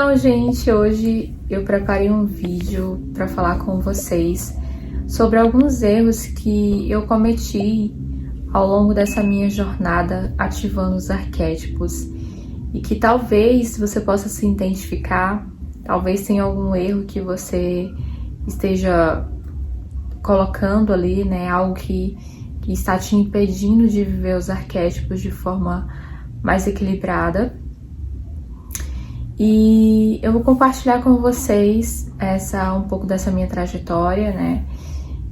Então, gente, hoje eu preparei um vídeo para falar com vocês sobre alguns erros que eu cometi ao longo dessa minha jornada ativando os arquétipos e que talvez você possa se identificar, talvez tenha algum erro que você esteja colocando ali, né, algo que está te impedindo de viver os arquétipos de forma mais equilibrada. E eu vou compartilhar com vocês um pouco dessa minha trajetória, né,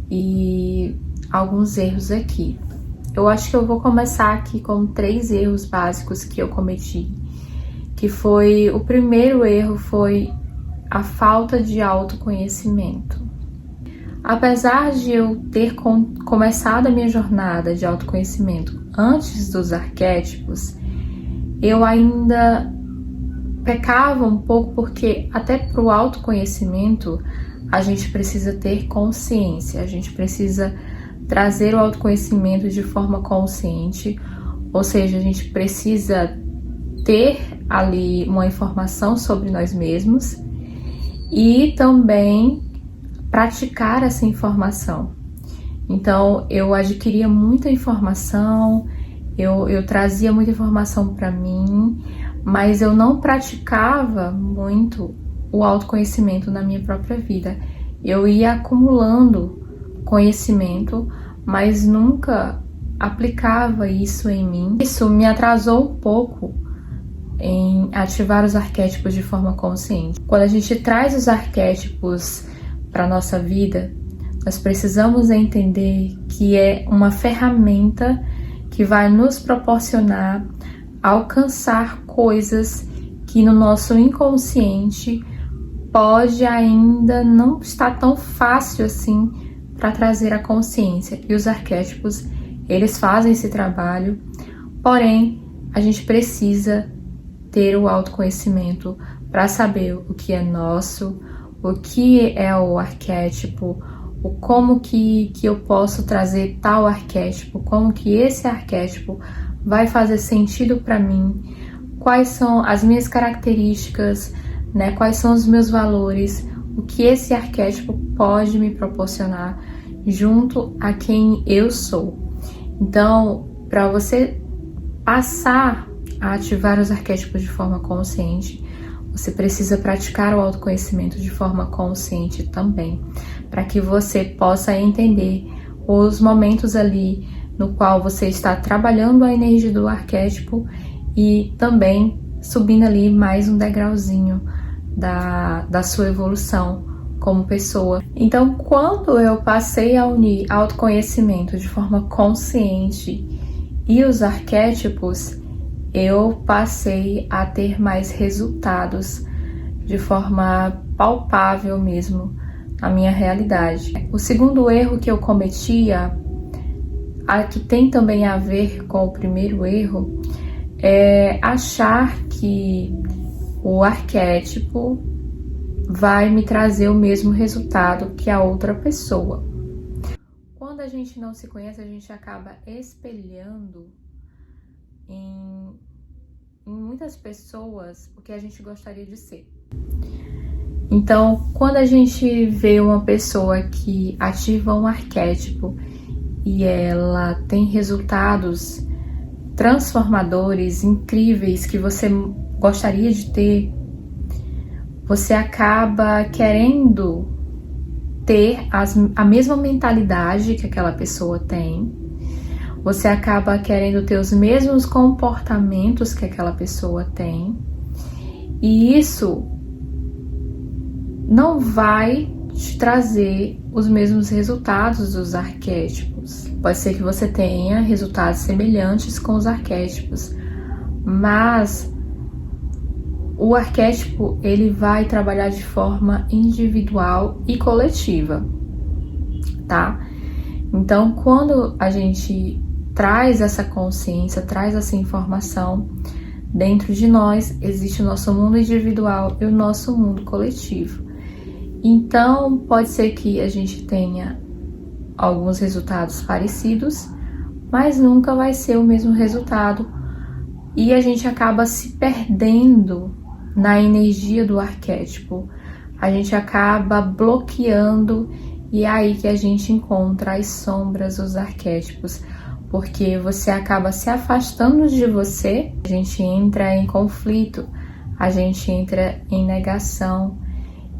e alguns erros aqui. Eu acho que eu vou começar aqui com 3 erros básicos que eu cometi, que foi, o primeiro erro foi a falta de autoconhecimento. Apesar de eu ter começado a minha jornada de autoconhecimento antes dos arquétipos, eu ainda pecava um pouco porque até para o autoconhecimento a gente precisa ter consciência, a gente precisa trazer o autoconhecimento de forma consciente, ou seja, a gente precisa ter ali uma informação sobre nós mesmos e também praticar essa informação. Então, eu adquiria muita informação, eu trazia muita informação para mim, mas eu não praticava muito o autoconhecimento na minha própria vida. Eu ia acumulando conhecimento, mas nunca aplicava isso em mim. Isso me atrasou um pouco em ativar os arquétipos de forma consciente. Quando a gente traz os arquétipos para nossa vida, nós precisamos entender que é uma ferramenta que vai nos proporcionar alcançar coisas que no nosso inconsciente pode ainda não estar tão fácil assim para trazer a consciência. E os arquétipos, eles fazem esse trabalho, porém a gente precisa ter o autoconhecimento para saber o que é nosso, o que é o arquétipo, o como que eu posso trazer tal arquétipo, como que esse arquétipo vai fazer sentido para mim, quais são as minhas características, né? Quais são os meus valores, o que esse arquétipo pode me proporcionar junto a quem eu sou. Então, para você passar a ativar os arquétipos de forma consciente, você precisa praticar o autoconhecimento de forma consciente também, para que você possa entender os momentos ali no qual você está trabalhando a energia do arquétipo e também subindo ali mais um degrauzinho da sua evolução como pessoa. Então, quando eu passei a unir autoconhecimento de forma consciente e os arquétipos, eu passei a ter mais resultados de forma palpável mesmo na minha realidade. O segundo erro que eu cometia, que tem também a ver com o primeiro erro, é achar que o arquétipo vai me trazer o mesmo resultado que a outra pessoa. Quando a gente não se conhece, a gente acaba espelhando em muitas pessoas o que a gente gostaria de ser. Então, quando a gente vê uma pessoa que ativa um arquétipo e ela tem resultados transformadores, incríveis, que você gostaria de ter, você acaba querendo ter a mesma mentalidade que aquela pessoa tem, você acaba querendo ter os mesmos comportamentos que aquela pessoa tem, e isso não vai te trazer os mesmos resultados dos arquétipos. Pode ser que você tenha resultados semelhantes com os arquétipos, mas o arquétipo ele vai trabalhar de forma individual e coletiva, tá? Então, quando a gente traz essa consciência, traz essa informação, dentro de nós existe o nosso mundo individual e o nosso mundo coletivo. Então, pode ser que a gente tenha alguns resultados parecidos, mas nunca vai ser o mesmo resultado. E a gente acaba se perdendo na energia do arquétipo, a gente acaba bloqueando, e é aí que a gente encontra as sombras, os arquétipos, porque você acaba se afastando de você, a gente entra em conflito, a gente entra em negação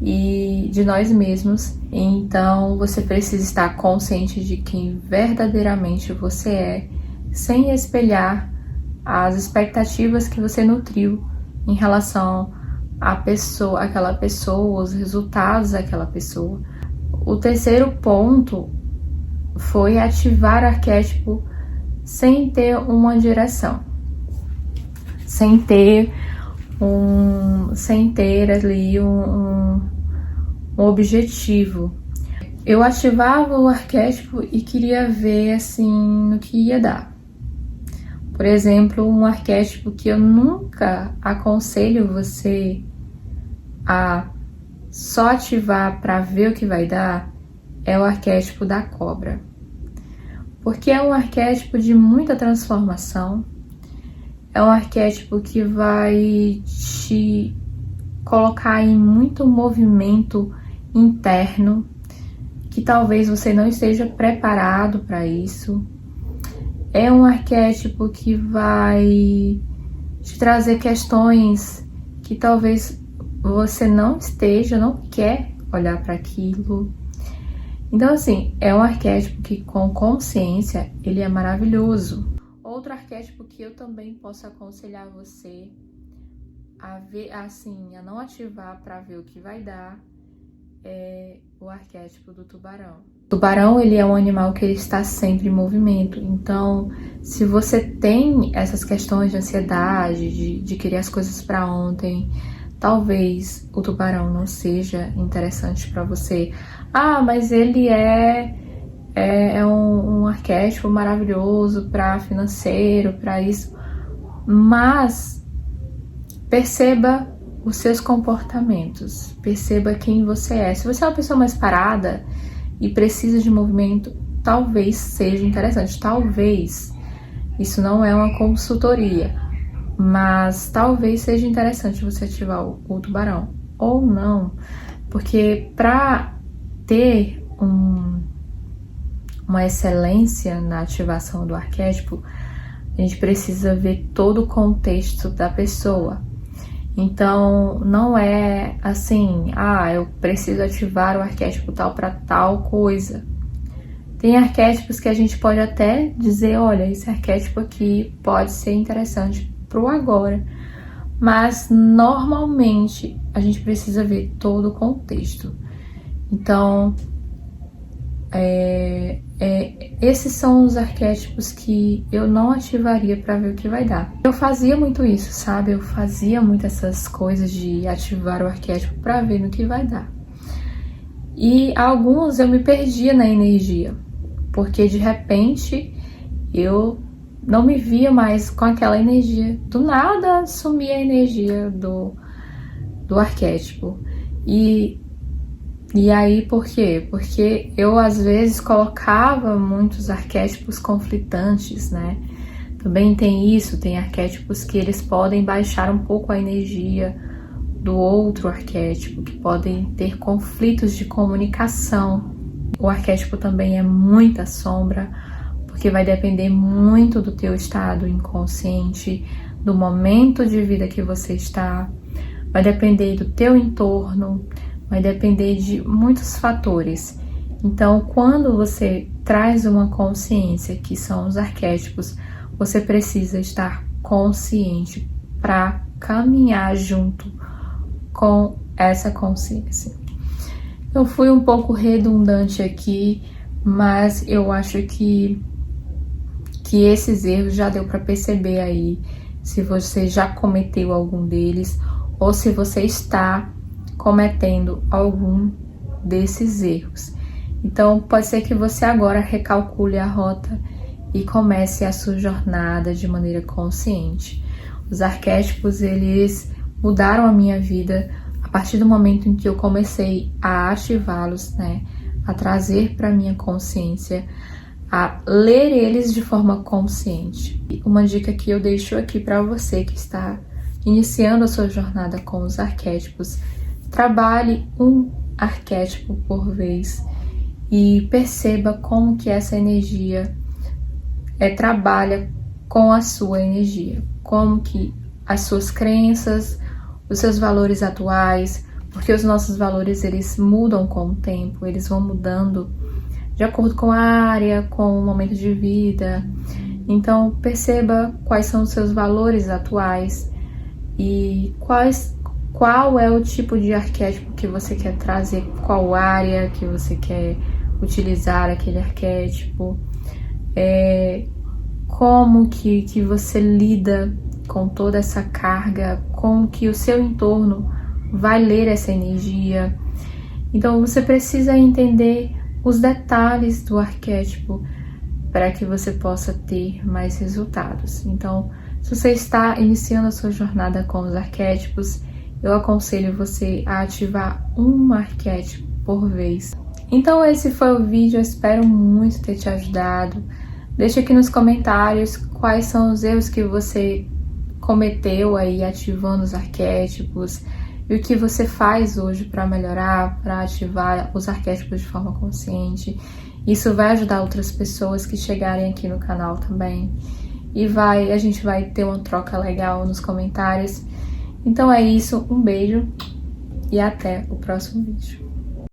e de nós mesmos. Então você precisa estar consciente de quem verdadeiramente você é, sem espelhar as expectativas que você nutriu em relação à pessoa, àquela pessoa, os resultados daquela pessoa. O terceiro ponto foi ativar o arquétipo sem ter uma direção, sem ter ali um objetivo. Eu ativava o arquétipo e queria ver assim no que ia dar. Por exemplo, um arquétipo que eu nunca aconselho você a só ativar para ver o que vai dar é o arquétipo da cobra. Porque é um arquétipo de muita transformação, é um arquétipo que vai te colocar em muito movimento interno, que talvez você não esteja preparado para isso. É um arquétipo que vai te trazer questões que talvez você não quer olhar para aquilo. Então, assim, é um arquétipo que com consciência, ele é maravilhoso. Outro arquétipo que eu também posso aconselhar você a ver, assim, a não ativar para ver o que vai dar, é o arquétipo do tubarão. O tubarão, ele é um animal que ele está sempre em movimento. Então, se você tem essas questões de ansiedade, de querer as coisas para ontem, talvez o tubarão não seja interessante para você. Ah, mas ele é um arquétipo maravilhoso para financeiro, para isso. Mas perceba os seus comportamentos, perceba quem você é. Se você é uma pessoa mais parada e precisa de movimento, talvez seja interessante. Talvez, isso não é uma consultoria, mas talvez seja interessante você ativar o tubarão, ou não, porque para ter uma excelência na ativação do arquétipo, a gente precisa ver todo o contexto da pessoa. Então, não é assim, eu preciso ativar o arquétipo tal para tal coisa. Tem arquétipos que a gente pode até dizer, olha, esse arquétipo aqui pode ser interessante pro agora, mas normalmente a gente precisa ver todo o contexto. Então, esses são os arquétipos que eu não ativaria para ver o que vai dar. Eu fazia muito isso, sabe? Eu fazia muito essas coisas de ativar o arquétipo para ver no que vai dar. E alguns eu me perdia na energia, porque de repente eu não me via mais com aquela energia. Do nada sumia a energia do arquétipo. E aí, por quê? Porque eu, às vezes, colocava muitos arquétipos conflitantes, né? Também tem isso, tem arquétipos que eles podem baixar um pouco a energia do outro arquétipo, que podem ter conflitos de comunicação. O arquétipo também é muita sombra, porque vai depender muito do teu estado inconsciente, do momento de vida que você está, vai depender do teu entorno, vai depender de muitos fatores. Então, quando você traz uma consciência, que são os arquétipos, você precisa estar consciente para caminhar junto com essa consciência. Eu fui um pouco redundante aqui, mas eu acho que esses erros já deu para perceber aí, se você já cometeu algum deles ou se você está cometendo algum desses erros. Então, pode ser que você agora recalcule a rota e comece a sua jornada de maneira consciente. Os arquétipos, eles mudaram a minha vida a partir do momento em que eu comecei a ativá-los, né? A trazer para minha consciência, a ler eles de forma consciente. Uma dica que eu deixo aqui para você que está iniciando a sua jornada com os arquétipos, trabalhe um arquétipo por vez e perceba como que essa energia trabalha com a sua energia, como que as suas crenças, os seus valores atuais, porque os nossos valores eles mudam com o tempo, eles vão mudando de acordo com a área, com o momento de vida. Então perceba quais são os seus valores atuais e qual é o tipo de arquétipo que você quer trazer, qual área que você quer utilizar aquele arquétipo, como que você lida com toda essa carga, como que o seu entorno vai ler essa energia. Então você precisa entender os detalhes do arquétipo para que você possa ter mais resultados. Então, se você está iniciando a sua jornada com os arquétipos, eu aconselho você a ativar um arquétipo por vez. Então esse foi o vídeo, eu espero muito ter te ajudado. Deixa aqui nos comentários quais são os erros que você cometeu aí ativando os arquétipos e o que você faz hoje para melhorar, para ativar os arquétipos de forma consciente. Isso vai ajudar outras pessoas que chegarem aqui no canal também. E a gente vai ter uma troca legal nos comentários. Então é isso, um beijo e até o próximo vídeo.